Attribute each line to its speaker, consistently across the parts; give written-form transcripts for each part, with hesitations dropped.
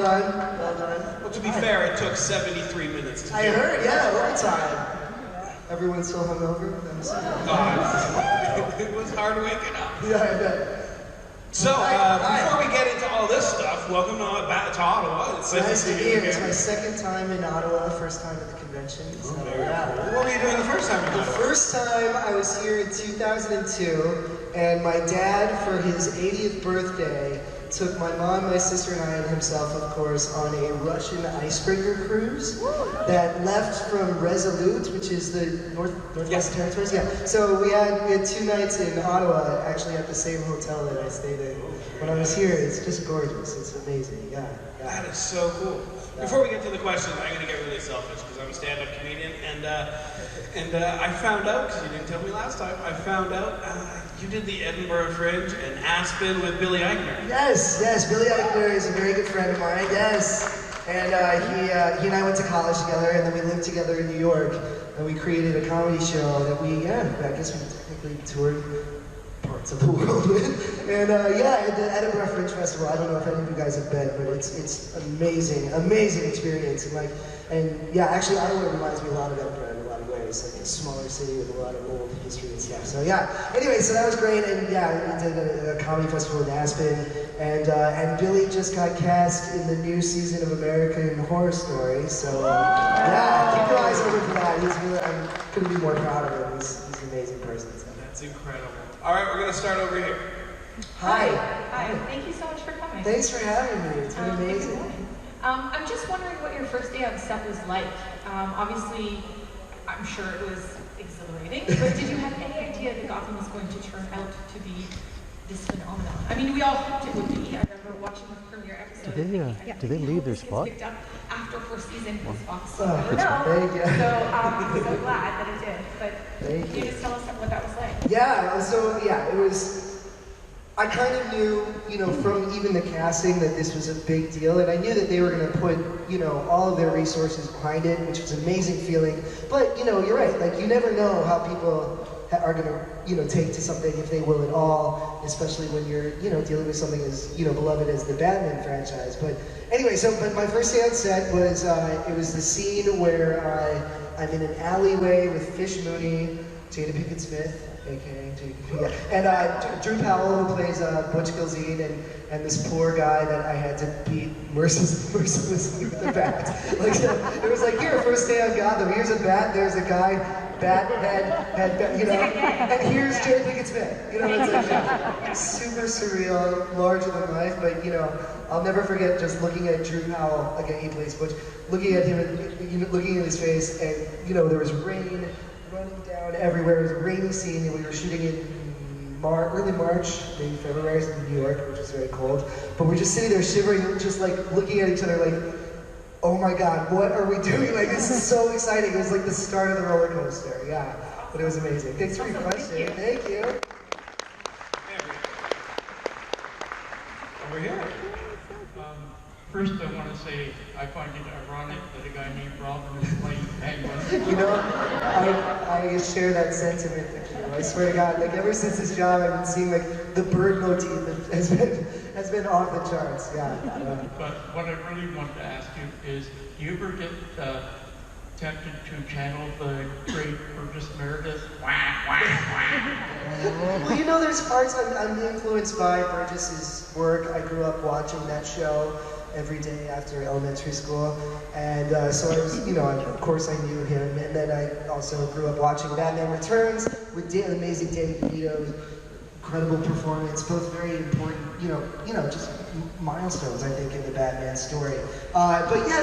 Speaker 1: done. Well done.
Speaker 2: Well, to be fair, it took 73 minutes to
Speaker 1: I heard, yeah, overtime. Everyone's still hungover?
Speaker 2: God, it was hard waking up.
Speaker 1: Yeah, I bet.
Speaker 2: So, before we get into all this stuff, welcome back to Ottawa.
Speaker 1: It's nice to be here. It's my second time in Ottawa, first time at the convention. So, yeah.
Speaker 2: What were you doing the first time in Ottawa?
Speaker 1: The first time I was here in 2002, and my dad, for his 80th birthday, took my mom, my sister, and I, and himself, of course, on a Russian icebreaker cruise that left from Resolute, which is the Northwest Territories. Yeah. So we had 2 nights in Ottawa, actually at the same hotel that I stayed in when I was here. It's just gorgeous. It's amazing. Yeah.
Speaker 2: That is so cool. Before we get to the question, I'm going to get really selfish because I'm a stand-up comedian, and I found out, because you didn't tell me last time, I found out you did the Edinburgh Fringe and Aspen with Billy Eichner.
Speaker 1: Yes, Billy Eichner is a very good friend of mine, yes. And he and I went to college together, and then we lived together in New York, and we created a comedy show that I guess we technically toured parts of the world with. And at the Edinburgh Fringe Festival, I don't know if any of you guys have been, but it's amazing experience. And actually Ottawa reminds me a lot of Edinburgh in a lot of ways, like a smaller city with a lot of old history and stuff. So anyway, so that was great, and we did a comedy festival in Aspen, and Billy just got cast in the new season of American Horror Story. So keep your eyes open for that. I couldn't be more proud of him. He's an amazing person. So.
Speaker 2: That's incredible. All right, we're going to start over here.
Speaker 1: Hi.
Speaker 3: Thank you so much for coming.
Speaker 1: Thanks for having me. It's been amazing.
Speaker 3: I'm just wondering what your first day on set was like. Obviously, I'm sure it was exhilarating, but did you have any idea that Gotham was going to turn out to be this phenomenon? I mean, we all hoped it would be. I remember watching the premiere episode.
Speaker 4: Did they leave their spot?
Speaker 3: Picked up after first season was Fox.
Speaker 1: So I'm
Speaker 3: so glad that it did. But can you just tell us what that was like?
Speaker 1: It was. I kind of knew, from even the casting that this was a big deal, and I knew that they were going to put, all of their resources behind it, which was an amazing feeling. But, you're right, like, you never know how people are going to, take to something, if they will at all, especially when you're, dealing with something as, beloved as the Batman franchise. But anyway, but my first day on set was, it was the scene where I'm in an alleyway with Fish Mooney, Jada Pinkett Smith, aka Jada, and Drew Powell, who plays Butch Gilzine, and this poor guy that I had to beat mercilessly with a bat. It was like, here, first day on Gotham, here's a bat, there's a guy, bat, head, and here's Jada Pinkett Smith. It's like super surreal, larger than life, but I'll never forget just looking at Drew Powell, again, he plays Butch, looking at him, and looking at his face, and there was rain running down everywhere. It was a rainy scene, and we were shooting in early March, maybe February in New York, which was very cold. But we're just sitting there shivering, just like looking at each other like, oh my God, what are we doing? Like, this is so exciting. It was like the start of the roller coaster. Yeah, but it was amazing. Thanks for your question. Thank you.
Speaker 2: Over here.
Speaker 5: First, I want to say I find it ironic that a guy named Robin is playing Penguin.
Speaker 1: I share that sentiment with you. I swear to God, like ever since this job, I've been seeing like the bird motif that has been off the charts. Yeah.
Speaker 5: But what I really want to ask you is, do you ever get tempted to channel the great Burgess Meredith?
Speaker 1: Well, there's parts I'm influenced by Burgess's work. I grew up watching that show every day after elementary school, and so I was, of course I knew him, and then I also grew up watching Batman Returns with amazing Danny DeVito's incredible performance, both very important, just milestones, I think, in the Batman story. But yeah,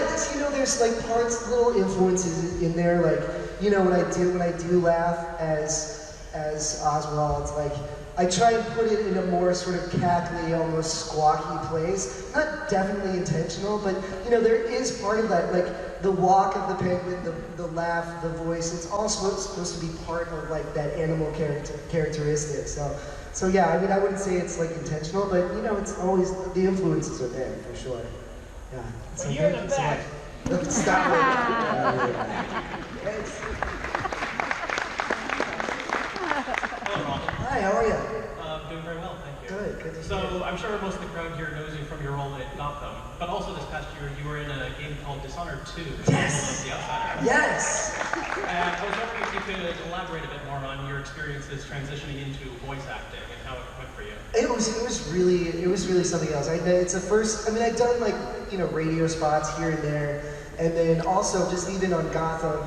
Speaker 1: there's like parts, little influences in there, like, when I do laugh as Oswald, like, I try and put it in a more sort of cackly, almost squawky place. Not definitely intentional, but there is part of that, like the walk of the penguin, the laugh, the voice. It's all supposed to be part of like that animal characteristic. So yeah, I mean, I wouldn't say it's like intentional, but it's always the influences are there for sure. Yeah. So
Speaker 6: well, you're in the back.
Speaker 1: Stop it. Thanks. Hi, how are you?
Speaker 6: Doing very well, thank you.
Speaker 1: good. Good to hear.
Speaker 6: So I'm sure most of the crowd here knows you from your role in Gotham, but also this past year you were in a game called Dishonored 2.
Speaker 1: Yes!
Speaker 6: The Outsider.
Speaker 1: Yes!
Speaker 6: And I was wondering if you could elaborate a bit more on your experiences transitioning into voice acting and how it went for you.
Speaker 1: It was really something else. It's the first. I mean, I'd done like radio spots here and there, and then also just even on Gotham,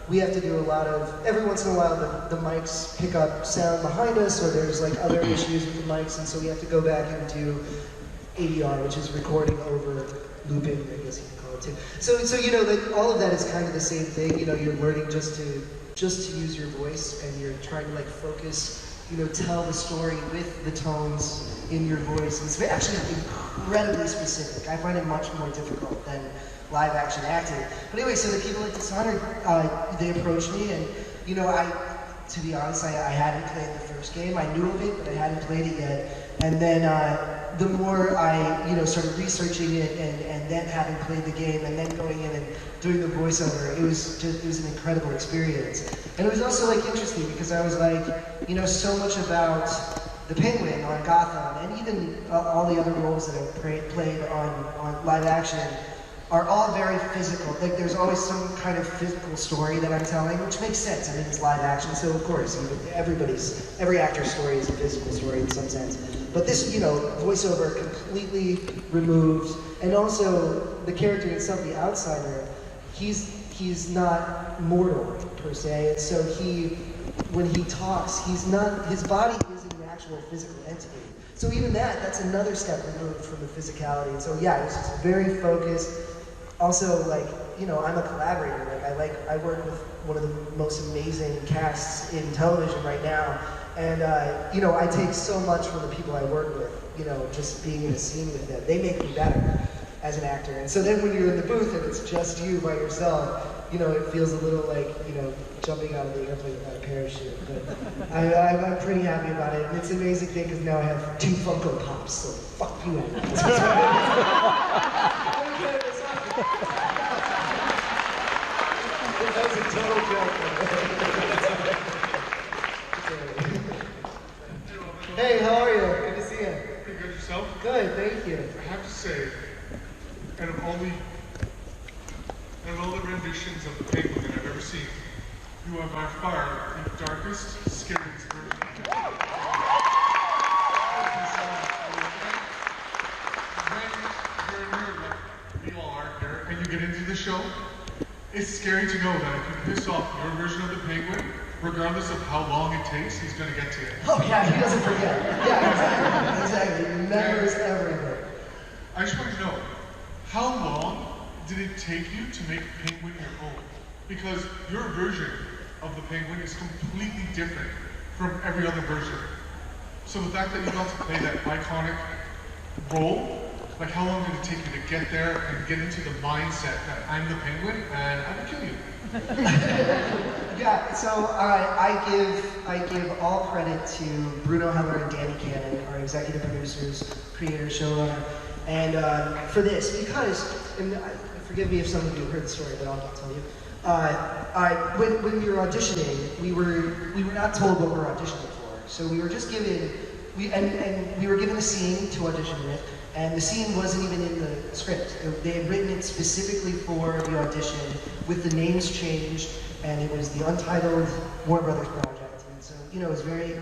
Speaker 1: we have to do a lot of. Every once in a while, the mics pick up sound behind us, or there's like other issues with the mics, and so we have to go back and do ADR, which is recording over looping, I guess you could call it too. So like all of that is kind of the same thing. You're learning just to use your voice, and you're trying to like focus. Tell the story with the tones in your voice. It's actually incredibly specific. I find it much more difficult than live action acting. But anyway, so the people at Dishonored, they approached me, and to be honest, I hadn't played the first game. I knew of it, but I hadn't played it yet. And then the more I started researching it, and then having played the game, and then going in and doing the voiceover, it was an incredible experience. And it was also like interesting because I was like, so much about the Penguin on Gotham, and even all the other roles that I've played on live action are all very physical. Like there's always some kind of physical story that I'm telling, which makes sense. I mean, it's live action, so of course, every actor's story is a physical story in some sense. But this, voiceover completely removed, and also the character itself, the outsider, he's not mortal per se. So when he talks, his body isn't an actual physical entity. So even that's another step removed from the physicality. And so yeah, it was just very focused. Also, like, I'm a collaborator. I work with one of the most amazing casts in television right now. And, I take so much from the people I work with, just being in a scene with them. They make me better as an actor. And so then when you're in the booth and it's just you by yourself, it feels a little like, jumping out of the airplane without a parachute. But I'm pretty happy about it. And it's an amazing thing because now I have 2 Funko Pops, so fuck you. That was a total joke. Hey, how are you? Good to see you.
Speaker 7: Pretty good yourself?
Speaker 1: Good, thank you.
Speaker 7: I have to say, out of all the renditions of the Penguin that I've ever seen, you are by far the darkest, scariest version of the Penguin. When you're a nerd like we all are here, and you get into the show, it's scary to know that if you piss off your version of the Penguin, regardless of how long it takes, he's going to get to you.
Speaker 1: Oh yeah, he doesn't forget. Yeah, exactly. He remembers everything.
Speaker 7: I just want to know, how long did it take you to make Penguin your own? Because your version of the Penguin is completely different from every other version. So the fact that you got to play that iconic role, like how long did it take you to get there and get into the mindset that I'm the Penguin and I will kill you?
Speaker 1: Yeah, so I give all credit to Bruno Heller and Danny Cannon, our executive producers, creators, showrunner, and for this, because, and forgive me if some of you heard the story, but I'll tell you. When we were auditioning, we were not told what we were auditioning for. So we were just given, and we were given a scene to audition with, and the scene wasn't even in the script. They had written it specifically for the audition with the names changed, and it was the untitled Warner Brothers project. And so, it was very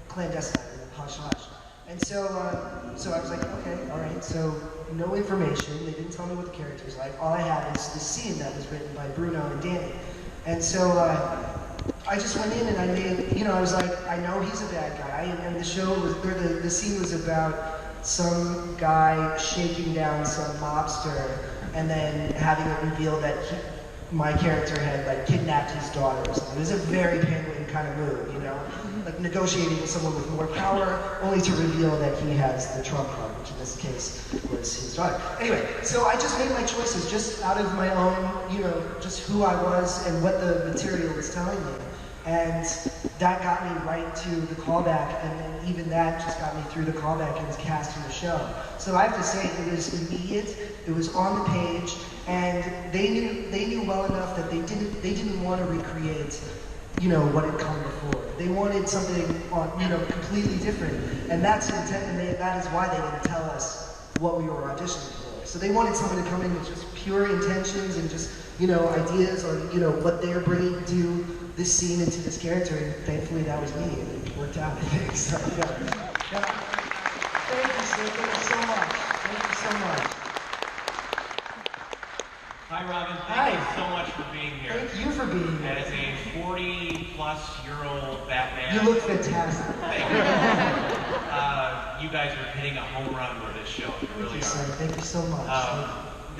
Speaker 1: clandestine and hush-hush. And so I was like, okay, all right, so no information. They didn't tell me what the character's like. All I had is the scene that was written by Bruno and Danny. And so I just went in and I made, I was like, I know he's a bad guy. And the show was, or the scene was about some guy shaking down some mobster and then having it revealed that my character had like kidnapped his daughter or something. It was a very Penguin kind of move, like negotiating with someone with more power, only to reveal that he has the trump card, which in this case was his daughter. Anyway, so I just made my choices just out of my own, just who I was and what the material was telling me. And that got me right to the callback, and then even that just got me through the callback and was cast in the show. So I have to say, it was immediate, it was on the page, and they knew well enough that they didn't want to recreate you know, what had come before. They wanted something, you know, completely different, and that's the intent, and that is why they didn't tell us what we were auditioning for. So they wanted someone to come in with just pure intentions and just, you know, ideas on, you know, what they're bringing to this scene and to this character, and thankfully that was me, and it worked out, I think. So, yeah. Thank you so much. Thank you so much.
Speaker 8: Hi, Robin. Thank you so much for being here.
Speaker 1: Thank you for being here.
Speaker 8: As a 40-plus-year-old Batman.
Speaker 1: You look fantastic.
Speaker 8: Thank you. You guys are hitting a home run with this show. You really are.
Speaker 1: Thank you so much.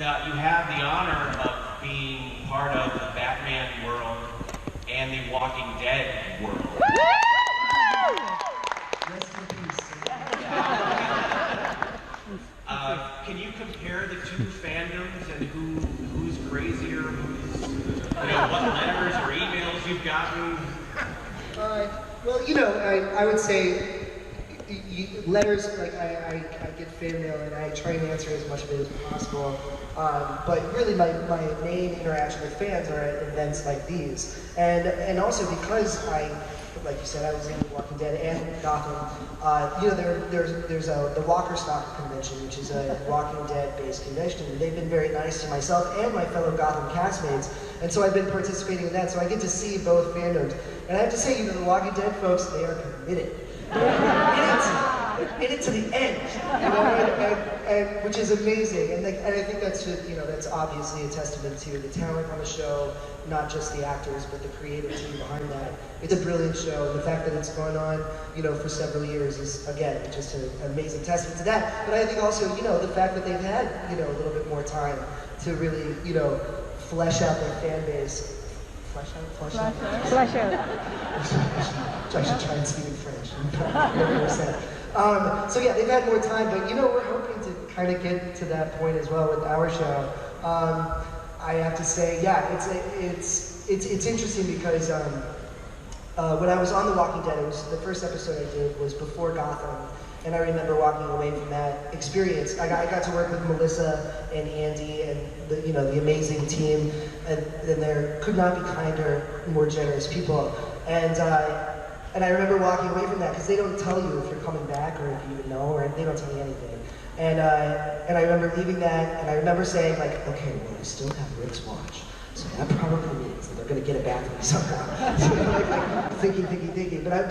Speaker 8: Now, you have the honor of being part of the Batman world and the Walking Dead world.
Speaker 1: Rest in peace.
Speaker 8: Can you compare the two fandoms and who's crazier, who's, you know, what letters or emails you've gotten?
Speaker 1: Well, you know, I would say letters, like I get fan mail and I try and answer as much of it as possible. But really my main interaction with fans are at events like these. And also because like you said, I was in Walking Dead and Gotham. You know, there's the Walker Stalker convention, which is a Walking Dead-based convention, and they've been very nice to myself and my fellow Gotham castmates. And so I've been participating in that, so I get to see both fandoms. And I have to say, you know, the Walking Dead folks, they are committed. In it to the end, you know, and which is amazing. And I think that's just, you know, that's obviously a testament to the talent on the show, not just the actors, but the creative team behind that. It's a brilliant show, and the fact that it's gone on, you know, for several years is, again, just an amazing testament to that. But I think also, you know, the fact that they've had, you know, a little bit more time to really, you know, flesh out their fan base. Flesh out. I should try and speak in French. So yeah, they've had more time, but you know, we're hoping to kind of get to that point as well with our show. I have to say, yeah, it's interesting because when I was on The Walking Dead, it was the first episode I did was before Gotham, and I remember walking away from that experience. I got to work with Melissa and Andy and the amazing team, and there could not be kinder, more generous people. And I remember walking away from that because they don't tell you if you're coming back or if you even know, or they don't tell you anything. And I remember leaving that, and I remember saying like, okay, well, I still have Rick's watch, so that probably means that they're going to get it back from me somehow. So like thinking. But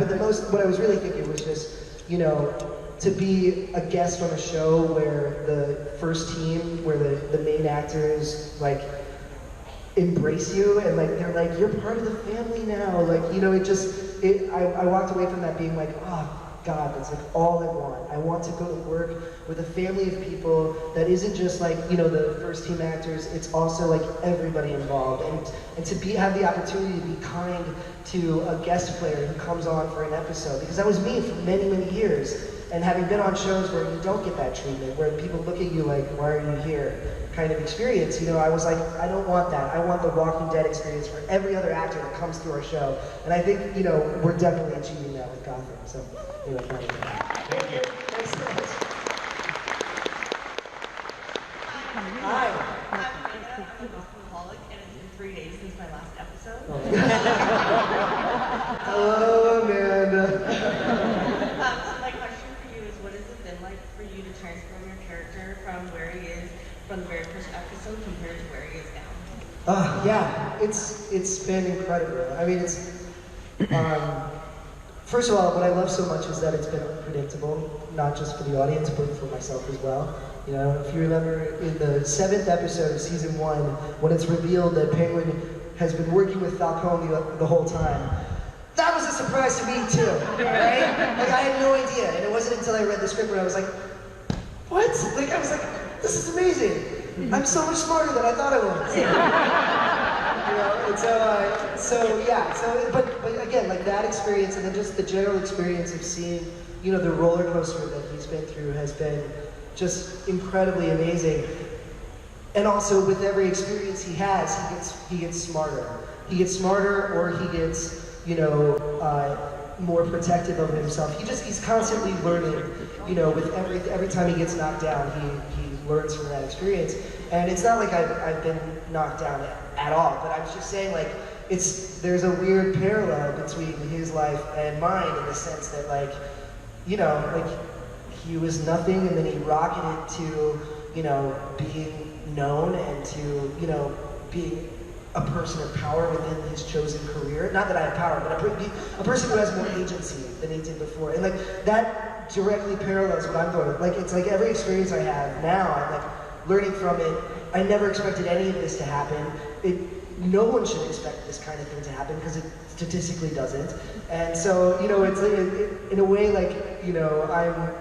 Speaker 1: what I was really thinking was just, you know, to be a guest on a show where the first team, where the main actors like embrace you and like they're like, you're part of the family now. Like, you know, I walked away from that being like, oh God, that's like all I want. I want to go to work with a family of people that isn't just like, you know, the first team actors, it's also like everybody involved. And to have the opportunity to be kind to a guest player who comes on for an episode, because that was me for many, many years. And having been on shows where you don't get that treatment, where people look at you like, why are you here? Kind of experience, you know, I was like, I don't want that. I want the Walking Dead experience for every other actor that comes through our show. And I think, you know, we're definitely achieving that with Gotham. So, anyway, thank you. Thanks so much. Hi.
Speaker 9: I'm a Gotham-aholic, and it's been 3 days since my last episode.
Speaker 1: Hello, Amanda.
Speaker 9: So my question for you is, what has it been like for you to transform your character from where he is from the very first episode compared to where he is now?
Speaker 1: Yeah, it's been incredible. I mean, it's first of all, what I love so much is that it's been unpredictable, not just for the audience, but for myself as well. You know, if you remember in the 7th episode of season 1, when it's revealed that Penguin has been working with Falcone the whole time, that was a surprise to me too, right? Like, I had no idea, and it wasn't until I read the script where I was like, what? Like, I was like, this is amazing. I'm so much smarter than I thought I was. You know, and but again, like that experience, and then just the general experience of seeing, you know, the roller coaster that he's been through has been just incredibly amazing. And also, with every experience he has, he gets smarter. He gets smarter, or he gets, you know, more protective of himself. He's constantly learning, you know, with every time he gets knocked down, he learns from that experience. And it's not like I've been knocked down at all, but I was just saying, like, there's a weird parallel between his life and mine in the sense that like, you know, like he was nothing and then he rocketed to, you know, being known and to, you know, being a person of power within his chosen career. Not that I have power, but a person who has more agency than he did before. And like that directly parallels what I'm going with. Like it's like every experience I have now, I'm like learning from it. I never expected any of this to happen. No one should expect this kind of thing to happen because it statistically doesn't. And so, you know, it's like, in a way like, you know, I'm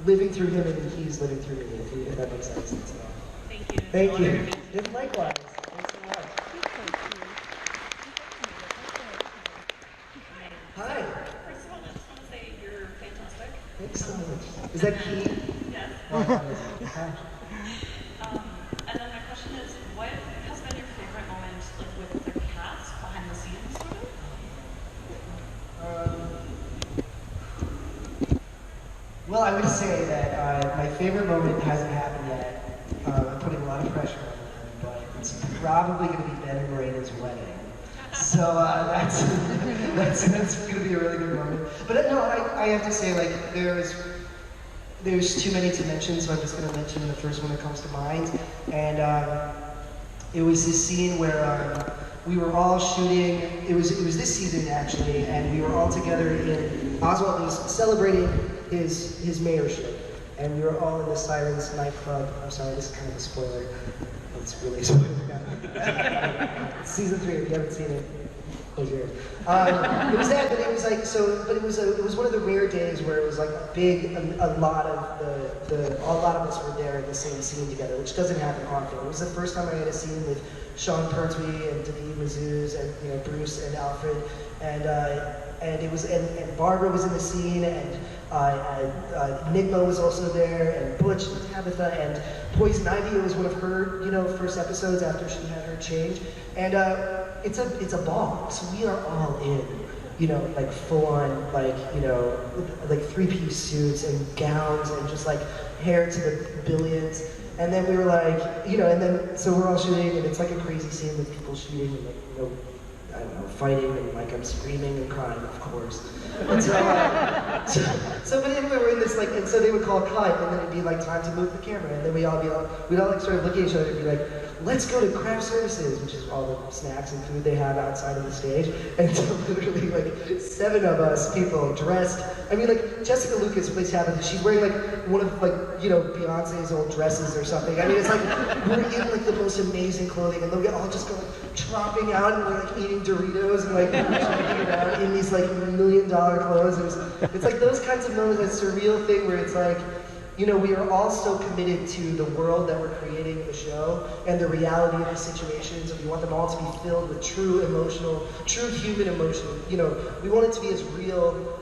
Speaker 1: living through him and he's living through me, if that makes sense. So,
Speaker 9: Thank you.
Speaker 1: thank you. And likewise. Thanks so much. Hi.
Speaker 9: First of all, I just want to say you're fantastic.
Speaker 1: Thanks so much. Is that key?
Speaker 9: Yes.
Speaker 1: Hi.
Speaker 9: And then my question is, what has been your favorite moment like with the cast behind the scenes sort of?
Speaker 1: Well, I would say that my favorite moment hasn't happened yet. I'm putting a lot of pressure on them, but it's probably going to be Ben and Morena's wedding. So that's going to be a really good moment. But no, I have to say, like, there's too many to mention, so I'm just going to mention the first one that comes to mind. And it was this scene where we were all shooting. It was this season actually, and we were all together in Oswald was celebrating his mayorship, and we were all in the Sirens nightclub. I'm sorry, this is kind of a spoiler. It's really a spoiler. Season 3, if you haven't seen it. Close your ears. It was that, but it was like so. But it was one of the rare days where it was like a lot of us were there in the same scene together, which doesn't happen often. It was the first time I had a scene with Sean Pertwee and David Mazouz and Bruce and Alfred, and it was and Barbara was in the scene, and Nigma was also there, and Butch and Tabitha, and Poison Ivy. It was one of her first episodes after she had her change, and it's a ball. So we are all in, like full on, like 3-piece suits and gowns and just like hair to the billions. And then we were like, so we're all shooting, and it's like a crazy scene with people shooting and like, I don't know, fighting, and like I'm screaming and crying, of course. And so but anyway, we're in this like, and so they would call cut, and then it'd be like time to move the camera, and then we'd all like sort of look at each other and be like, let's go to craft services, which is all the snacks and food they have outside of the stage. And so literally like 7 of us people dressed. I mean, like Jessica Lucas plays Tabitha. She's wearing like one of like Beyonce's old dresses or something. I mean, it's like we're in like the most amazing clothing, and they'll all just go like dropping out, and we're like eating Doritos and like checking it out in these like $1 million clothes. It's like those kinds of moments, that surreal thing where it's like, we are all so committed to the world that we're creating in the show and the reality of the situations, and we want them all to be filled with true human emotion. We want it to be as real,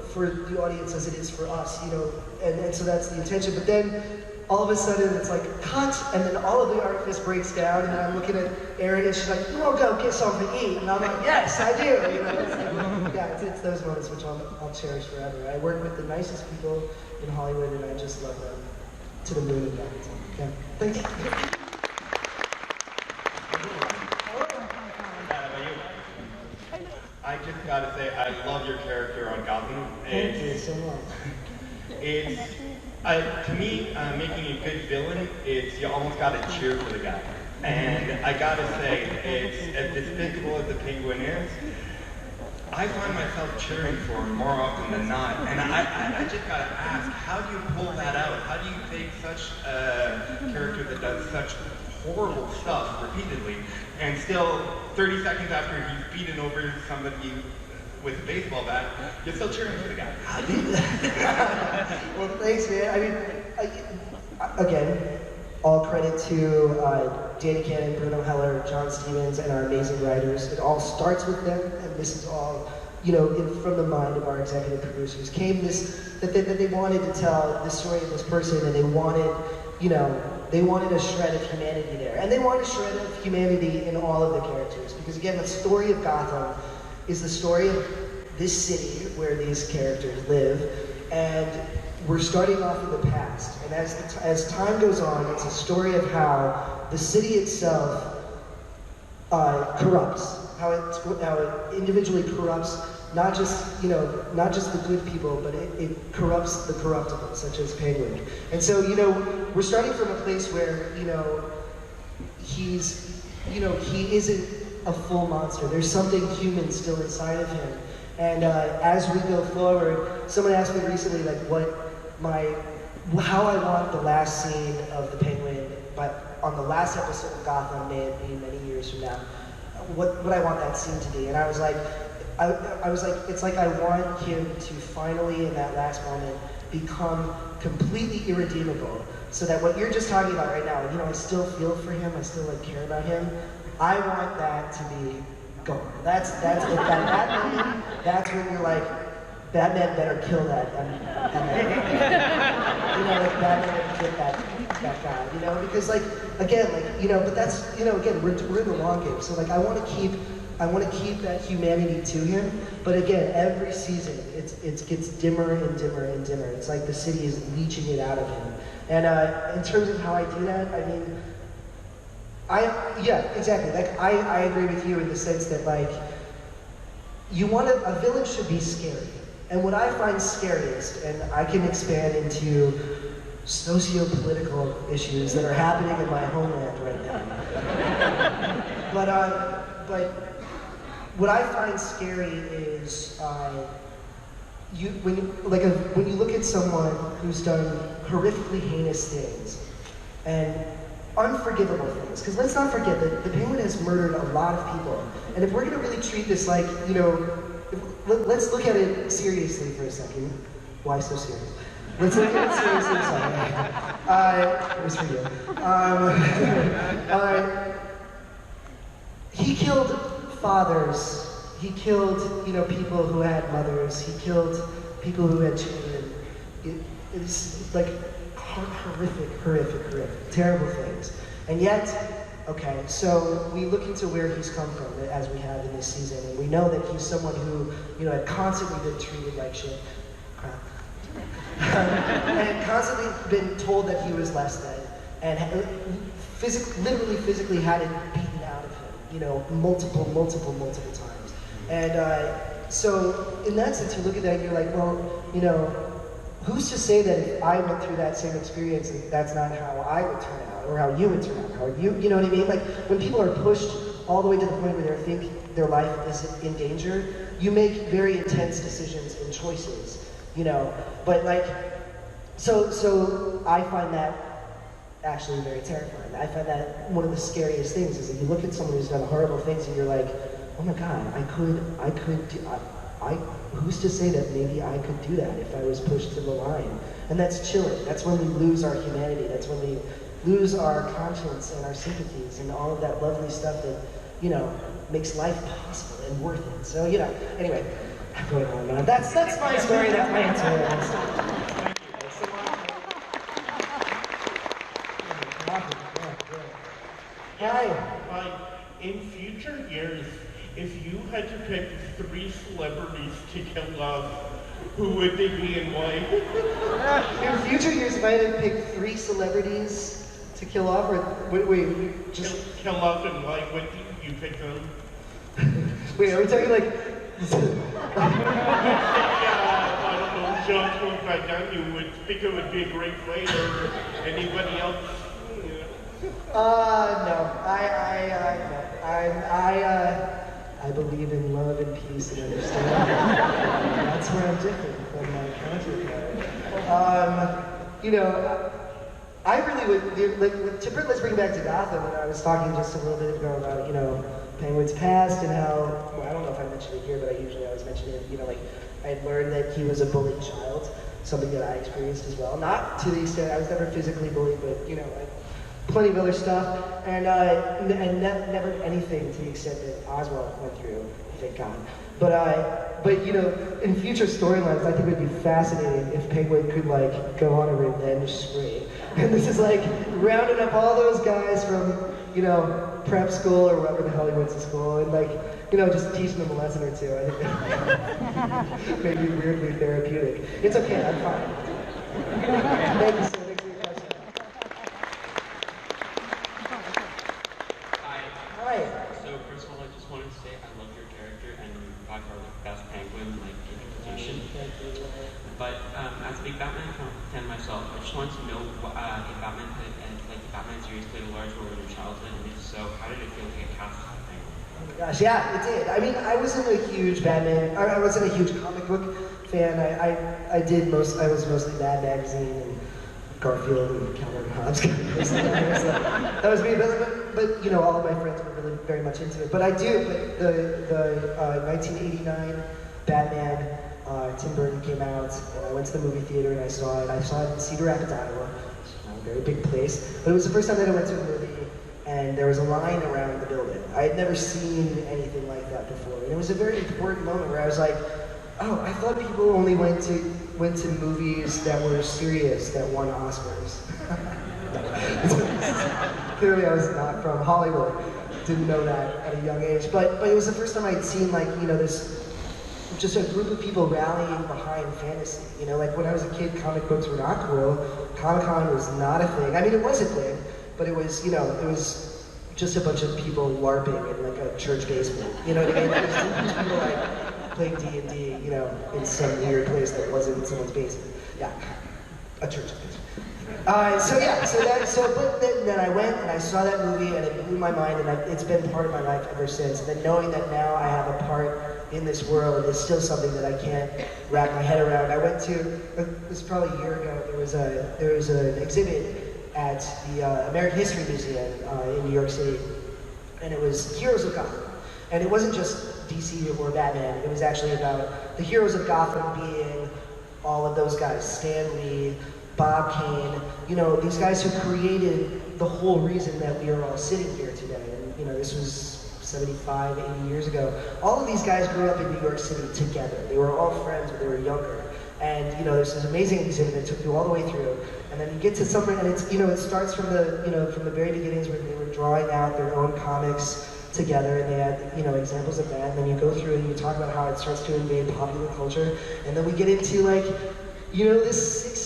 Speaker 1: for the audience as it is for us, and so that's the intention. But then all of a sudden it's like cut, and then all of the artifice breaks down, and then I'm looking at Erin, and she's like, "You won't go get something to eat," and I'm like, "Yes, I do." It's those moments which I'll cherish forever. I work with the nicest people in Hollywood, and I just love them to the moon and back. Okay, thanks.
Speaker 10: I just gotta say, I love your character on Gotham.
Speaker 1: Thank you so much.
Speaker 10: To me, making a good villain, you almost gotta cheer for the guy. And I gotta say, it's as despicable as the Penguin is, I find myself cheering for him more often than not. And I just gotta ask, how do you pull that out? How do you take such a character that does such horrible stuff repeatedly, and still 30 seconds after he's beaten over somebody with a baseball bat, you're still cheering for the guy? How do you
Speaker 1: Well, thanks, man. I mean, again, all credit to Danny Cannon, Bruno Heller, John Stevens, and our amazing writers. It all starts with them, and this is all, from the mind of our executive producers. Came that they wanted to tell the story of this person, and they wanted a shred of humanity there. And they want a shred of humanity in all of the characters. Because again, the story of Gotham is the story of this city where these characters live. And we're starting off in the past. And as time goes on, it's a story of how the city itself corrupts. how it individually corrupts not just the good people, but it corrupts the corruptible, such as Penguin. And so we're starting from a place where he isn't a full monster. There's something human still inside of him. And as we go forward, someone asked me recently, like, how I want the last scene of the Penguin, but on the last episode of Gotham, may it be many years from now, what I want that scene to be. And I was like, it's like I want him to finally, in that last moment, become completely irredeemable, so that what you're just talking about right now, I still feel for him, I still care about him. I want that to be gone. That's it. That moment, that's when you're like, Batman better kill that. Batman better kill that guy. Because but that's again, we're in the long game. So I want to keep that humanity to him. But again, every season it gets dimmer and dimmer and dimmer. It's like the city is leeching it out of him. And in terms of how I do that, I mean, exactly. I agree with you in the sense that a villain should be scary. And what I find scariest, and I can expand into socio-political issues that are happening in my homeland right now. But what I find scary is when you look at someone who's done horrifically heinous things and unforgivable things. Because let's not forget that the Penguin has murdered a lot of people. And if we're going to really treat this let's look at it seriously for a second. Why so serious? Let's look at it seriously, sorry. It was for you. He killed fathers. He killed, people who had mothers. He killed people who had children. It's horrific, terrible things. And yet, okay, so we look into where he's come from, as we have in this season, and we know that he's someone who, had constantly been treated like shit. Crap. And constantly been told that he was less than, and literally physically had it beaten out of him, multiple times. And so in that sense, you look at that and you're like, well, who's to say that if I went through that same experience, that's not how I would turn out, or how you would turn out, how you know what I mean? When people are pushed all the way to the point where they think their life is in danger, you make very intense decisions and choices, But so I find that actually very terrifying. I find that one of the scariest things is that you look at someone who's done horrible things and you're like, oh my God, who's to say that maybe I could do that if I was pushed to the line? And that's chilling. That's when we lose our humanity. That's when we lose our conscience and our sympathies and all of that lovely stuff that, makes life possible and worth it. So, anyway, I'm going on and on. That's my story. That's my answer.
Speaker 11: Hi. In future years, if you had to pick 3 celebrities to kill off, who would they be and why?
Speaker 1: In future years, if I had to pick 3 celebrities to kill off, or wait, just
Speaker 11: kill off and why would you pick them?
Speaker 1: Wait, are we talking
Speaker 11: I don't know, Jean-Claude Van Damme, you would think it would be a great fight, or anybody else?
Speaker 1: No. I believe in love and peace and understanding. That's where I'm different from my counterpart. I really would, let's bring it back to Gotham, and I was talking just a little bit ago about, Penguin's past and how, well, I don't know if I mentioned it here, but I usually always mention it, I had learned that he was a bullied child, something that I experienced as well. Not to the extent, I was never physically bullied, but, plenty of other stuff, and never anything to the extent that Oswald went through, thank God. But in future storylines, I think it would be fascinating if Penguin could go on a revenge spree. And this is rounding up all those guys from prep school or whatever the hell he went to school, and just teaching them a lesson or two. I think maybe weirdly therapeutic. It's okay, I'm fine. Thank you, sir.
Speaker 12: So first of all, I just wanted to say I to know if Batman like the Batman series played a large role in your childhood, and if so, how did it feel to get cast as the Penguin?
Speaker 1: Oh my gosh, yeah, it did. I mean, I wasn't a huge Batman, I wasn't a huge comic book fan. I was mostly Mad Magazine and Garfield and Calvin and Hobbes kind of person. That was me, but you know, all of my friends were really very much into it. But I do, but the 1989 Batman, Tim Burton came out, and I went to the movie theater and I saw it. I saw it in Cedar Rapids, Iowa, which is a very big place. But it was the first time that I went to a movie, and there was a line around the building. I had never seen anything like that before, and it was a very important moment where I was like, oh, I thought people only went to movies that were serious, that won Oscars. Clearly I was not from Hollywood, didn't know that at a young age, but it was the first time I'd seen, like, you know, this, just a group of people rallying behind fantasy. You know, like when I was a kid, comic books were not cool, Comic-Con was not a thing. I mean, it was a thing, but it was, you know, it was just a bunch of people LARPing in like a church basement. You know what I mean? It was just a bunch of people like playing D&D, you know, in some weird place that wasn't in someone's basement. Yeah, a church basement. But then I went and I saw that movie and it blew my mind, and it's been part of my life ever since. And then knowing that now I have a part in this world is still something that I can't wrap my head around. I went to, it was probably a year ago, there was an exhibit at the American History Museum in New York City, and it was Heroes of Gotham. And it wasn't just DC or Batman, it was actually about the heroes of Gotham being all of those guys, Stan Lee, Bob Kane, you know, these guys who created the whole reason that we are all sitting here today. And, you know, this was 75, 80 years ago. All of these guys grew up in New York City together. They were all friends when they were younger. And, you know, there's this amazing exhibit that took you all the way through. And then you get to something, and it's, you know, it starts from the, you know, from the very beginnings where they were drawing out their own comics together, and they had, you know, examples of that. And then you go through and you talk about how it starts to invade popular culture. And then we get into, like, you know, this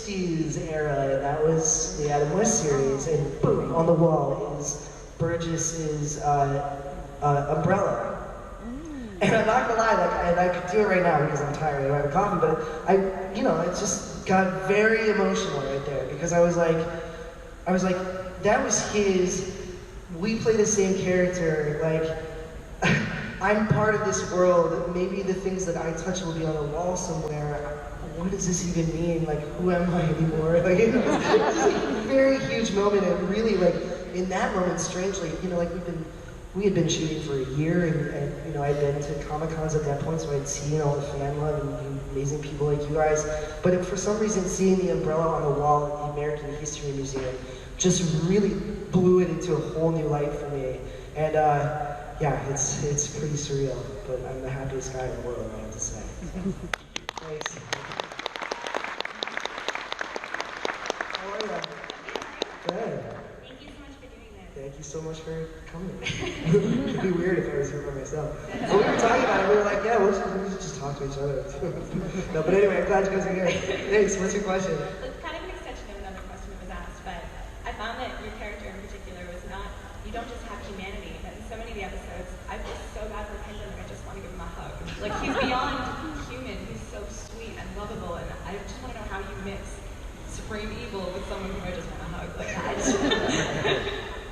Speaker 1: 60s era, and that was the Adam West series, and boom, on the wall is Burgess's umbrella. And I'm not gonna lie, like, and I could do it right now because I'm tired, I don't have a coffee, but you know, it just got very emotional right there, because I was like, that was his, we play the same character, like, I'm part of this world, maybe the things that I touch will be on a wall somewhere. What does this even mean? Like, who am I anymore? Like, it was a very huge moment, and really, like, in that moment, strangely, you know, like, we had been shooting for a year, and you know, I'd been to Comic-Cons at that point, so I'd seen all the fan love and amazing people like you guys. But for some reason, seeing the umbrella on the wall at the American History Museum just really blew it into a whole new light for me. And yeah, it's pretty surreal, but I'm the happiest guy in the world, I have to say. Thanks. How are you? Good.
Speaker 9: Thank you so much for doing this.
Speaker 1: Thank you so much for coming. It'd be weird if I was here by myself. So we were talking about it, we were like, yeah, we should just talk to each other. No, but anyway, I'm glad you guys are here. Thanks, what's your question?
Speaker 9: It's kind of an extension of another question that was asked, but I found that your character in particular was not, you don't just have humanity, but in so many of the episodes, I feel so bad for Penguin, I just want to give him a hug. Like, he's beyond human, he's so sweet and lovable, and I just want to know how you mix supreme evil with someone who I just want to hug like that.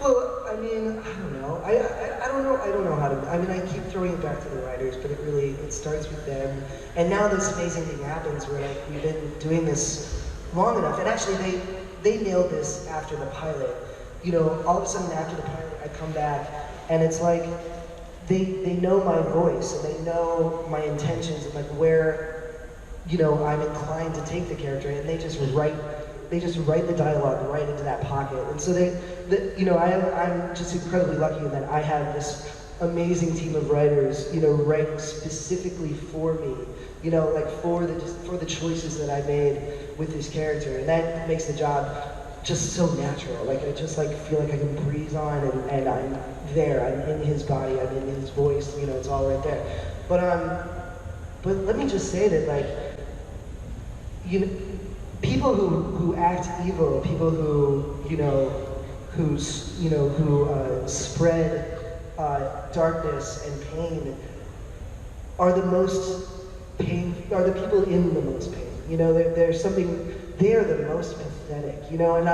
Speaker 1: Well, I mean, I don't know. I don't know how to, I mean, I keep throwing it back to the writers, but it starts with them. And now this amazing thing happens where, like, we've been doing this long enough, and actually they nailed this after the pilot. You know, all of a sudden after the pilot, I come back, and it's like, they know my voice, and they know my intentions, and like where, you know, I'm inclined to take the character, and they just write the dialogue right into that pocket. And so you know, I'm just incredibly lucky in that I have this amazing team of writers, you know, writing specifically for me, you know, like for the choices that I made with this character, and that makes the job just so natural. Like, I just like feel like I can breathe on, and I'm there. I'm in his body. I'm in his voice. You know, it's all right there. But let me just say that, like, you know, people who act evil, people who spread darkness and pain are the people in the most pain. You know, there's something they are the most pathetic, you know, and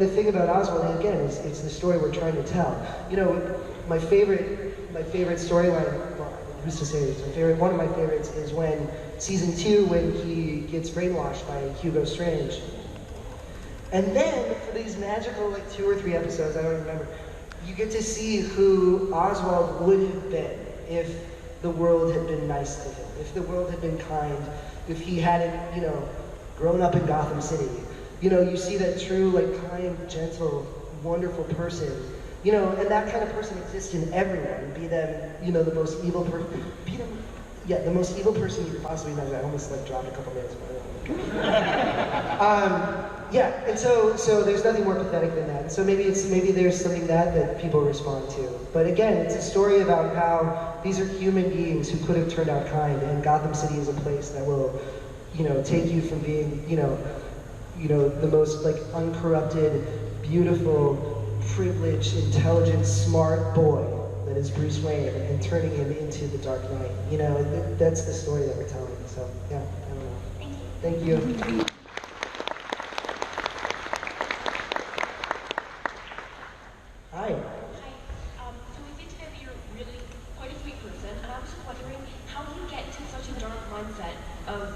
Speaker 1: the thing about Oswald, and again, is it's the story we're trying to tell. You know, my favorite storyline, well, who's to say it's one of my favorites is when season 2, when he gets brainwashed by Hugo Strange. And then, for these magical, like 2 or 3 episodes, I don't remember, you get to see who Oswald would have been if the world had been nice to him, if the world had been kind, if he hadn't, you know, grown up in Gotham City. You know, you see that true, like, kind, gentle, wonderful person. You know, and that kind of person exists in everyone, be them, you know, the most evil person, the most evil person you could possibly imagine. I almost, like, dropped a couple minutes, but yeah, and so there's nothing more pathetic than that. So maybe there's something that people respond to. But again, it's a story about how these are human beings who could have turned out kind, and Gotham City is a place that will, you know, take you from being, you know, the most, like, uncorrupted, beautiful, privileged, intelligent, smart boy that is Bruce Wayne, and turning him into the Dark Knight. You know, that's the story that we're telling. So yeah, I don't know. Thank you. Thank you. Hi.
Speaker 13: Hi. So we think together you're really quite a sweet person, and I was just wondering, how do you get to such a dark mindset of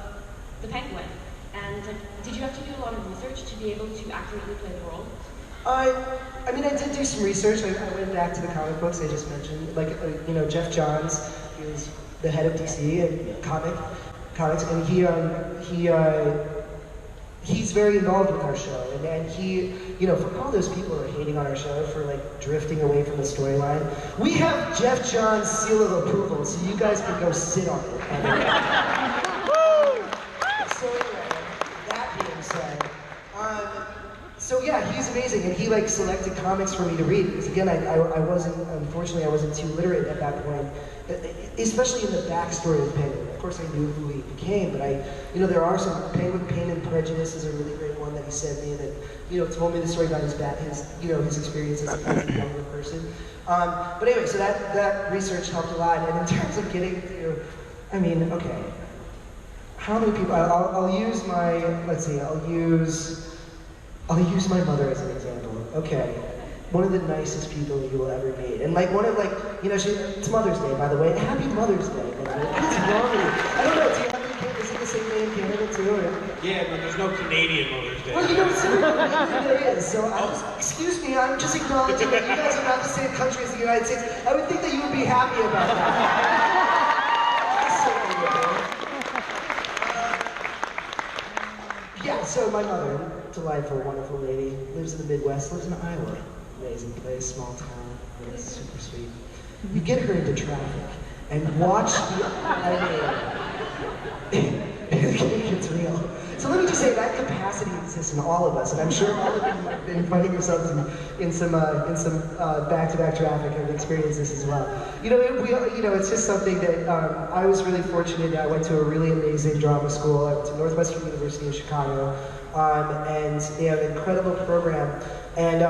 Speaker 13: the Penguin? And did you have to do a lot of research to be able to accurately play the role?
Speaker 1: I mean, I did do some research. I went back to the comic books I just mentioned. Like, you know, Jeff Johns is the head of DC and comics, and he's very involved with our show. And he, you know, for all those people who are hating on our show for, like, drifting away from the storyline, we have Jeff Johns' seal of approval, so you guys can go sit on it. So anyway, that being said, so yeah, he's amazing, and he, like, selected comics for me to read, because again, unfortunately I wasn't too literate at that point, especially in the backstory of Penguin. Of course I knew who he became, but you know, there are some, Penguin Pain and Prejudice is a really great one that he sent me that, you know, told me the story about his experiences as a younger person. But anyway, so that research helped a lot, and in terms of getting to, I mean, okay, how many people, I'll use my, let's see, I'll use my mother as an example. Okay, one of the nicest people you will ever meet. And like, you know, it's Mother's Day, by the way. Happy Mother's Day. What's wrong with you? I don't know, do you have any kids? Is it the same day in Canada too? Or?
Speaker 2: Yeah, but there's no Canadian Mother's Day.
Speaker 1: Well, you know, there is. So, excuse me, I'm just acknowledging that you guys are not the same country as the United States. I would think that you would be happy about that. Yeah, so my mother, delightful, wonderful lady, lives in the Midwest, lives in Iowa. Amazing place, small town, it's super sweet. You get her into traffic and watch it's real. So let me just say that capacity exists in all of us, and I'm sure all of you have been finding yourselves in some back-to-back traffic and experienced this as well. You know, it's just something that I was really fortunate. I went to a really amazing drama school. I went to Northwestern University of Chicago, and they have an incredible program. And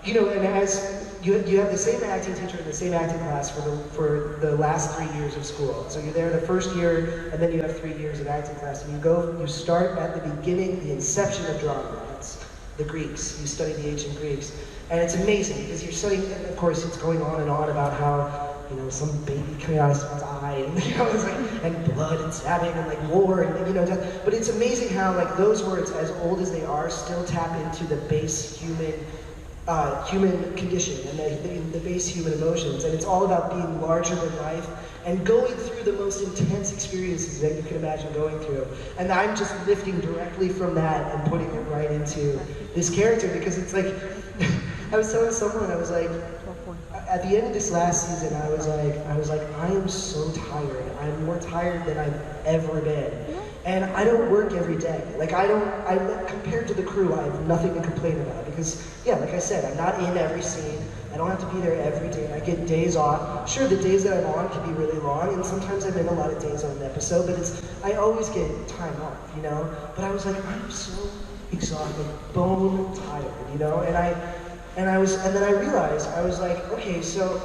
Speaker 1: you know, and as you have the same acting teacher in the same acting class for the last 3 years of school. So you're there the first year, and then you have 3 years of acting class. And you start at the beginning, the inception of drama. That's the Greeks. You study the ancient Greeks. And it's amazing, because you're studying, and of course it's going on and on about how, you know, some baby coming out of someone's eye, and, you know, it's like, and blood and stabbing and, like, war and, you know, death. But it's amazing how, like, those words, as old as they are, still tap into the base human condition and the base human emotions, and it's all about being larger than life and going through the most intense experiences that you can imagine going through. And I'm just lifting directly from that and putting it right into this character, because it's like, I was telling someone, I was like, at the end of this last season, I was like, I am so tired. I'm more tired than I've ever been. And I don't work every day. Like, compared to the crew, I have nothing to complain about, because, yeah, like I said, I'm not in every scene. I don't have to be there every day. I get days off. Sure, the days that I'm on can be really long, and sometimes I'm in a lot of days on an episode, but I always get time off, you know? But I was like, I'm so exhausted, bone tired, you know? And then I realized, I was like, okay, so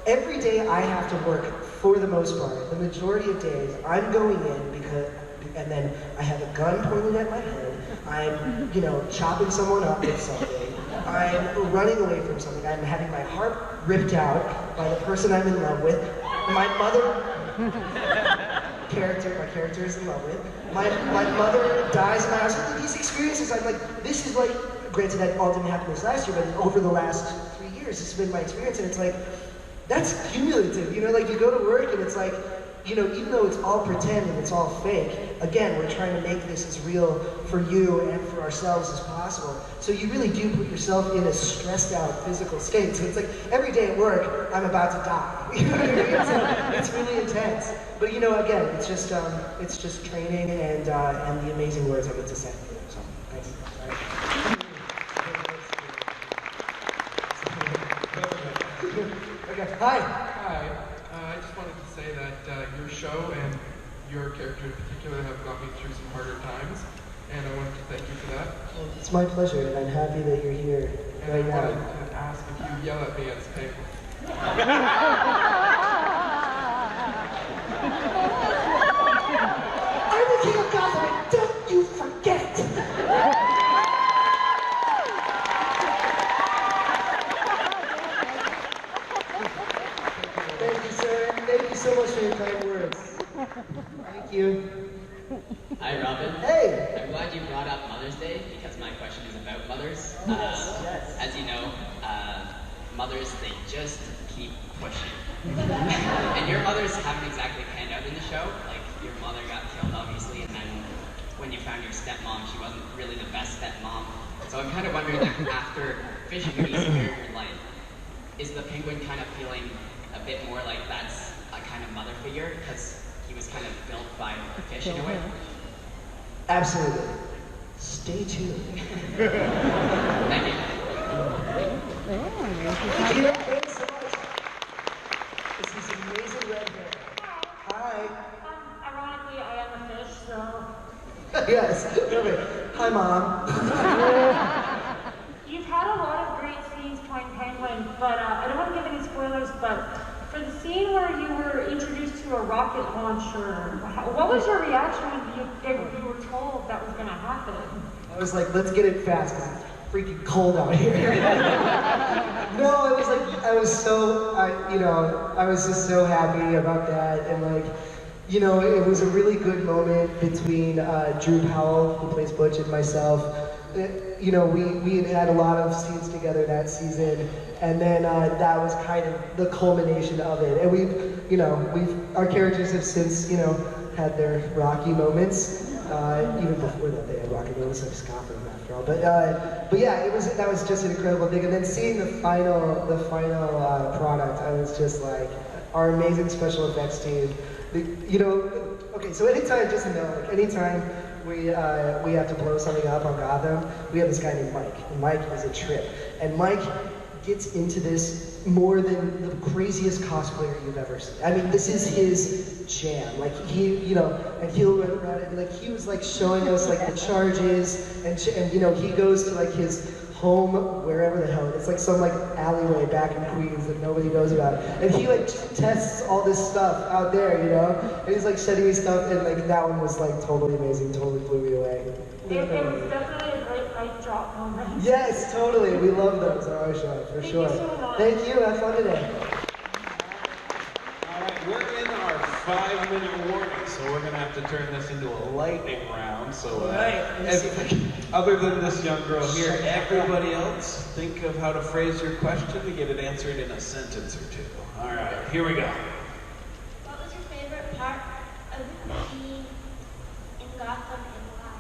Speaker 1: every day I have to work, for the most part, the majority of days, I'm going in because and then I have a gun pointed at my head. I'm, you know, chopping someone up with something. I'm running away from something. I'm having my heart ripped out by the person I'm in love with. My mother, my character is in love with. My mother dies in my house. These experiences, I'm like, this is like, granted that all didn't happen this last year, but over the last 3 years, this has been my experience, and it's like, that's cumulative, you know, like you go to work and it's like, you know, even though it's all pretend and it's all fake, again, we're trying to make this as real for you and for ourselves as possible. So you really do put yourself in a stressed out physical state. So it's like every day at work, I'm about to die. You know what I mean? So it's really intense. But you know, again, it's just training and the amazing words I get to say. So thanks. Okay. Hi.
Speaker 14: Hi. I just wanted to say that your show and your character in particular have got me through some harder times, and I wanted to thank you for that.
Speaker 1: Well, it's my pleasure, and I'm happy that you're here
Speaker 14: and
Speaker 1: right
Speaker 14: I
Speaker 1: now.
Speaker 14: wanted to ask if you yell at me as Penguin.
Speaker 1: I'm the king of Gotham, and don't you forget! Thank you, sir. Thank you so much for your kind words. Thank you.
Speaker 15: Hi, Robin.
Speaker 1: Hey!
Speaker 15: I'm glad you brought up Mother's Day because my question is about mothers.
Speaker 1: Yes.
Speaker 15: As you know, mothers, they just keep pushing. And your mothers haven't exactly panned out in the show. Like, your mother got killed, obviously, and then when you found your stepmom, she wasn't really the best stepmom. So I'm kind of wondering that after fishing meets your life, is the Penguin kind of feeling a bit more like that's a kind of mother figure because he was kind of built by the fish in a way?
Speaker 1: Absolutely. Stay tuned.
Speaker 15: Thank you.
Speaker 1: Thank you. Thanks so much. This is amazing red hair. Hi.
Speaker 16: Ironically, I am a fish, so...
Speaker 1: Yes, perfect. Hi, Mom.
Speaker 16: You've had a lot of great scenes playing Penguin, but I don't want to give any spoilers, but for the scene where you were introduced to a rocket launcher, what was your reaction when you were told that was going to happen?
Speaker 1: I was like, let's get it fast because it's freaking cold out here. No, I was like, I was just so happy about that, and like, you know, it was a really good moment between Drew Powell, who plays Butch, and myself. You know, we had had a lot of scenes together that season, and then that was kind of the culmination of it. And our characters have since, you know, had their rocky moments. Even before that, they had rocky moments, like Scott from after all. But yeah, that was just an incredible thing. And then seeing the final product, I was just like, our amazing special effects team. You know, okay, so anytime we have to blow something up on Gotham, we have this guy named Mike, and Mike is a trip. And Mike gets into this more than the craziest cosplayer you've ever seen. I mean, this is his jam. Like, and he'll run around and like, he was like showing us like the charges, and you know, he goes to like his home, wherever the hell, it's like some like alleyway back in Queens that nobody knows about. And he like tests all this stuff out there, you know? And he's like sending me stuff, and like that one was like totally amazing, totally blew me away.
Speaker 16: It was definitely a great mic drop moment.
Speaker 1: Yes, totally. We love those on our show, for sure.
Speaker 16: Thank you so much.
Speaker 1: Thank you, have fun today.
Speaker 2: All right, we're in our 5-minute warning, so we're gonna have to turn this into a lightning round. So, other than this young girl here, everybody else, think of how to phrase your question to get it answered in a sentence or two. All right, here we go.
Speaker 9: What was your favorite part of being in Gotham and why?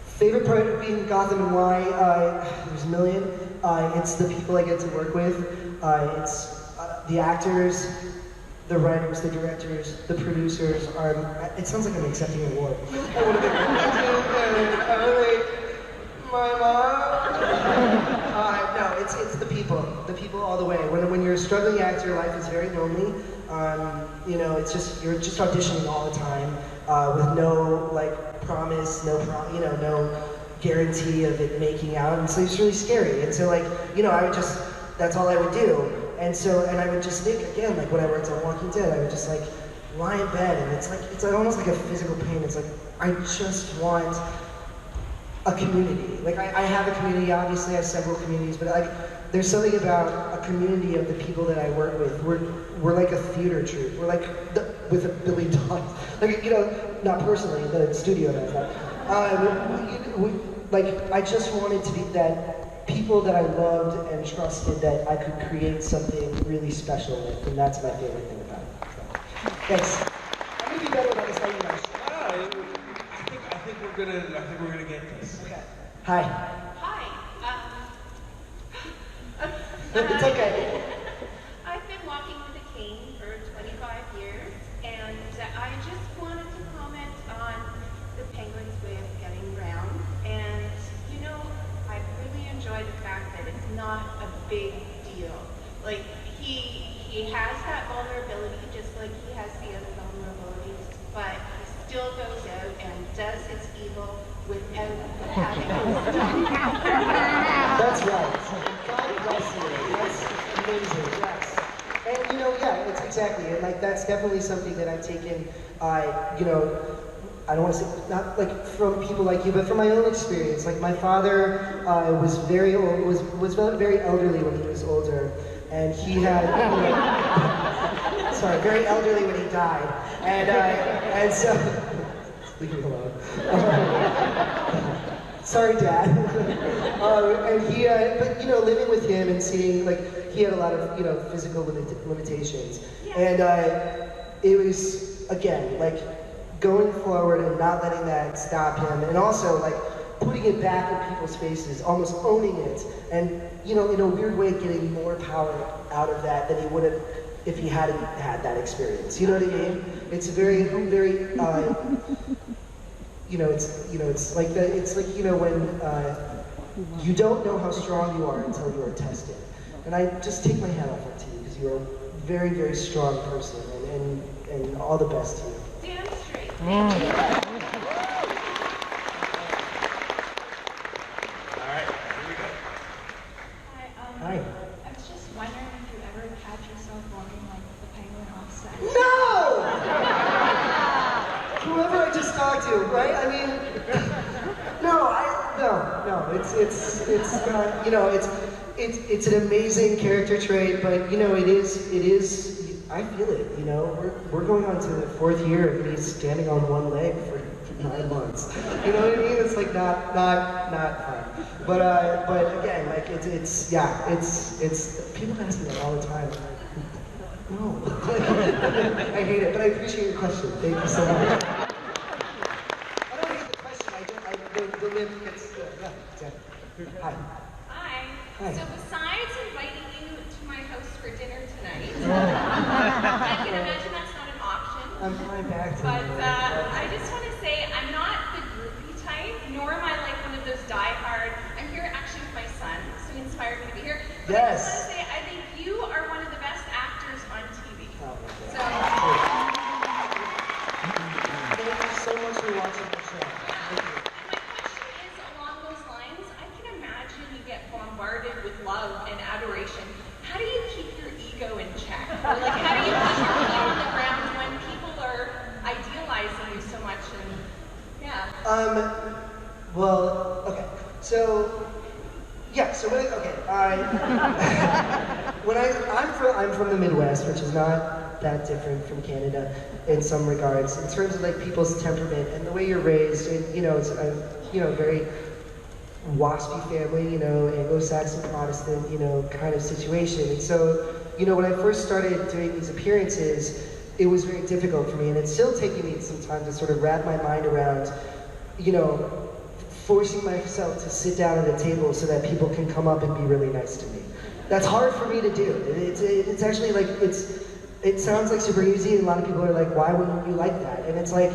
Speaker 1: Favorite part of being in Gotham and why? There's a million. It's the people I get to work with. It's the actors, the writers, the directors, the producers. It sounds like I'm accepting an award. I want to be my mom. No, it's the people all the way. When you're a struggling actor, life is very lonely. You know, you're just auditioning all the time with no like promise, no guarantee of it making out, and so it's really scary. And so like, you know, that's all I would do. And I would just think again, like when I worked on Walking Dead, I would just like lie in bed, and it's like almost like a physical pain. It's like, I just want a community. Like, I have a community, obviously I have several communities, but like, there's something about a community of the people that I work with. We're like a theater troupe. We're like with a Billy Dogs. Like, you know, not personally, the studio does that. Like, I just wanted to be that people that I loved and trusted that I could create something really special with, and that's my favorite thing about it. So, thanks. I'm gonna be better about this later, guys.
Speaker 2: I think we're gonna get this.
Speaker 1: Okay. Hi.
Speaker 17: Hi.
Speaker 1: It's okay.
Speaker 17: I've been walking with a cane for 25 years, and I just wanted to comment on the penguin's way of getting around. And, you know, I really enjoy the fact that it's not a big deal. Like, he has that vulnerability, just like he has the other vulnerabilities, but he still goes out and does his evil without having to stop.
Speaker 1: That's right. God bless you. That's amazing. Yes. And you know, yeah, it's exactly, and like that's definitely something that I've taken. You know, I don't want to say not like from people like you, but from my own experience. Like my father was very old, was very elderly when he was older, and he had. You know, sorry, very elderly when he died, and so. Leave me alone. Sorry, Dad. And he, but you know, living with him and seeing, like, he had a lot of, you know, physical limitations. And it was, again, like, going forward and not letting that stop him. And also, like, putting it back in people's faces, almost owning it. And, you know, in a weird way, getting more power out of that than he would have if he hadn't had that experience. You know what I mean? It's very, very, you know, it's like you know when you don't know how strong you are until you are tested. And I just take my hat off to you because you're a very, very strong person, and all the best to you.
Speaker 17: Damn straight.
Speaker 2: All right, here we go.
Speaker 17: Hi.
Speaker 1: Hi.
Speaker 17: I was just wondering if you ever had yourself walking like the penguin off set.
Speaker 1: No! Whoever I just talked to, right? I mean, no. It's not. You know, it's an amazing character trait, but you know, it is. I feel it. You know, we're going on to the 4th year of me standing on one leg for 9 months. You know what I mean? It's like not fun. But again, like it's people ask me that all the time. No. I hate it, but I appreciate your question. Thank you so much. I don't hate the question, the lip gets, yeah, exactly. Hi.
Speaker 17: Hi. So besides inviting you to my house for dinner tonight, I can imagine that's not an option.
Speaker 1: I'm flying back to
Speaker 17: But I just want to say I'm not the groupie type, nor am I like one of those diehard. I'm here actually with my son, so he inspired me to be here. But
Speaker 1: yes.
Speaker 17: I just want to say I think you are one of the best actors on TV.
Speaker 1: Oh,
Speaker 17: so.
Speaker 1: Thank you so much for watching the show. Thank you.
Speaker 17: My question is along those lines. I can imagine you get bombarded with love and adoration. How do you keep your ego in check? Or like, how do you keep your feet on the ground when people are idealizing you so much? And yeah.
Speaker 1: Well, okay. So, yeah. So I'm from the Midwest, which is not that different from Canada in some regards, in terms of like people's temperament and the way you're raised. And you know, it's a very waspy family, you know, Anglo-Saxon Protestant, you know, kind of situation. And so, you know, when I first started doing these appearances, it was very difficult for me, and it's still taking me some time to sort of wrap my mind around, you know, forcing myself to sit down at a table so that people can come up and be really nice to me. That's hard for me to do. It's actually like, it sounds like super easy, and a lot of people are like, why wouldn't you like that? And it's like,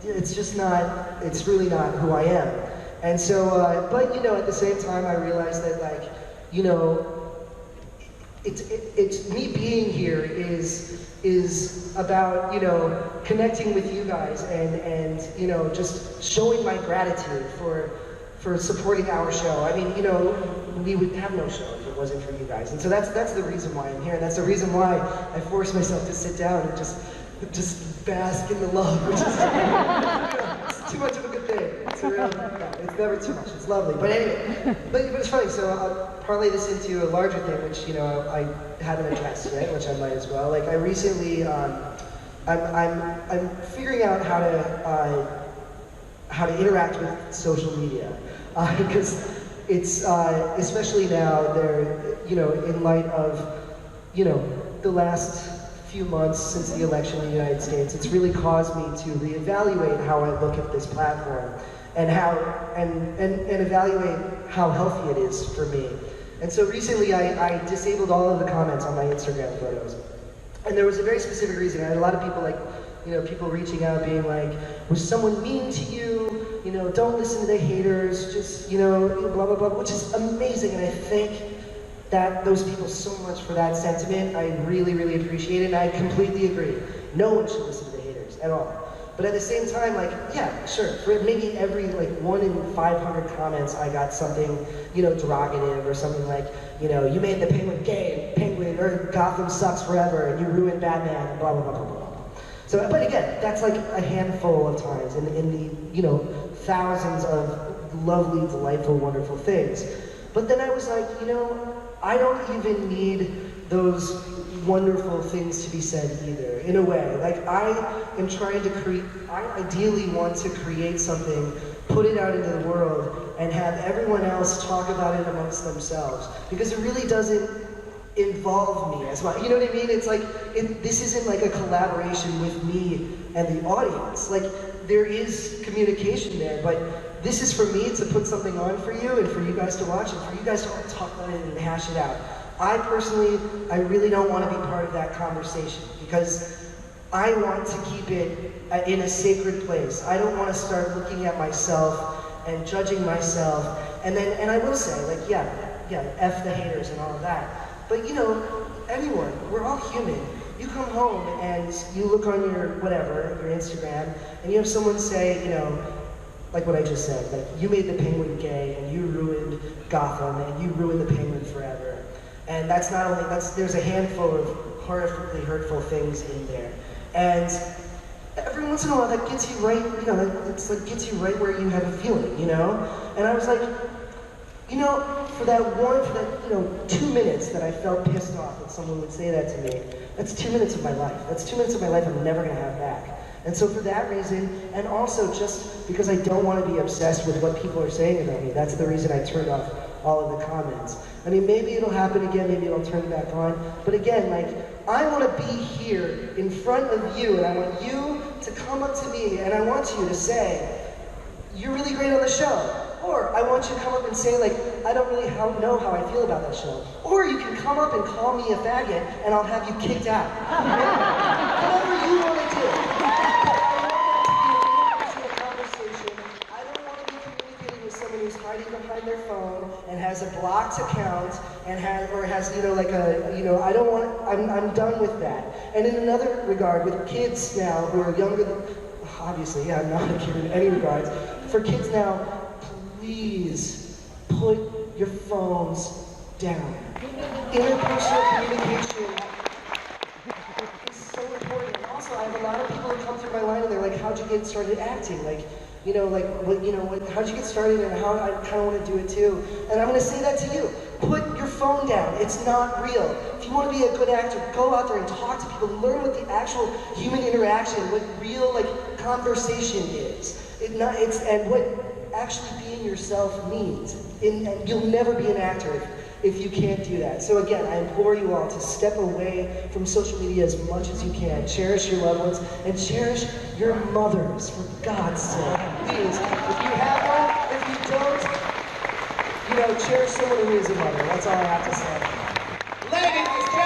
Speaker 1: it's just not, it's really not who I am. And so, but you know, at the same time, I realized that, like, you know, it's me being here is about, you know, connecting with you guys and you know, just showing my gratitude for supporting our show. I mean, you know, we would have no show if it wasn't for you guys. And so that's the reason why I'm here. And that's the reason why I forced myself to sit down and just just bask in the love, which is it's too much of a good thing. It's it's never too much. It's lovely. But anyway, but it's funny. So I'll parlay this into a larger thing, which I haven't addressed yet, which I might as well. Like I recently, I'm figuring out how to interact with social media because it's especially now in light of the last few months since the election in the United States, it's really caused me to reevaluate how I look at this platform and evaluate how healthy it is for me. And so recently I disabled all of the comments on my Instagram photos. And there was a very specific reason. I had a lot of people people reaching out being like, was someone mean to you? Don't listen to the haters, just, blah, blah, blah, which is amazing. And I thank those people so much for that sentiment. I really, really appreciate it, and I completely agree. No one should listen to the haters at all. But at the same time, yeah, sure, for maybe every 1 in 500 comments, I got something, derogative or something like, you made the Penguin gay, Penguin, or Gotham sucks forever, and you ruined Batman, and blah, blah, blah, blah, blah. So, but again, that's like a handful of times in the, thousands of lovely, delightful, wonderful things. But then I was like, I don't even need those wonderful things to be said either, in a way. Like, I am trying to I ideally want to create something, put it out into the world, and have everyone else talk about it amongst themselves. Because it really doesn't involve me as much. You know what I mean? It's like, this isn't like a collaboration with me and the audience. Like, there is communication there, but this is for me to put something on for you and for you guys to watch and for you guys to all talk about it and hash it out. I really don't want to be part of that conversation because I want to keep it in a sacred place. I don't want to start looking at myself and judging myself. And I will say, yeah, F the haters and all of that. But anyone, we're all human. You come home and you look on your Instagram, and you have someone say, like what I just said, like, you made the Penguin gay, and you ruined Gotham, and you ruined the Penguin forever. And that's not only, there's a handful of horrifically hurtful things in there. And every once in a while that gets you right, gets you right where you have a feeling, And I was like, for that 2 minutes that I felt pissed off that someone would say that to me, that's 2 minutes of my life. That's 2 minutes of my life I'm never gonna have back. And so for that reason, and also just because I don't want to be obsessed with what people are saying about me, that's the reason I turned off all of the comments. I mean, maybe it'll happen again, maybe I'll turn it back on, but again, I want to be here in front of you, and I want you to come up to me, and I want you to say, you're really great on the show. Or I want you to come up and say, I don't really know how I feel about that show. Or you can come up and call me a faggot, and I'll have you kicked out. Whatever you want to do. I don't want to be communicating with someone who's hiding behind their phone and has a blocked account and has I don't want, I'm done with that. And in another regard, with kids now who are younger than, obviously, I'm not a kid in any regards. For kids now, please put your phones down. Interpersonal communication is so important. And also, I have a lot of people who come through my line and they're like, how'd you get started acting? How'd you get started and how I kind of want to do it too. And I'm going to say that to you. Put your phone down. It's not real. If you want to be a good actor, go out there and talk to people. Learn what the actual human interaction, what real conversation is. And what actually being yourself means. And you'll never be an actor if you can't do that. So again, I implore you all to step away from social media as much as you can. Cherish your loved ones and cherish your mothers, for God's sake. Please, if you have one, if you don't, cherish someone who is a mother. That's all I have to say.
Speaker 2: Ladies and gentlemen.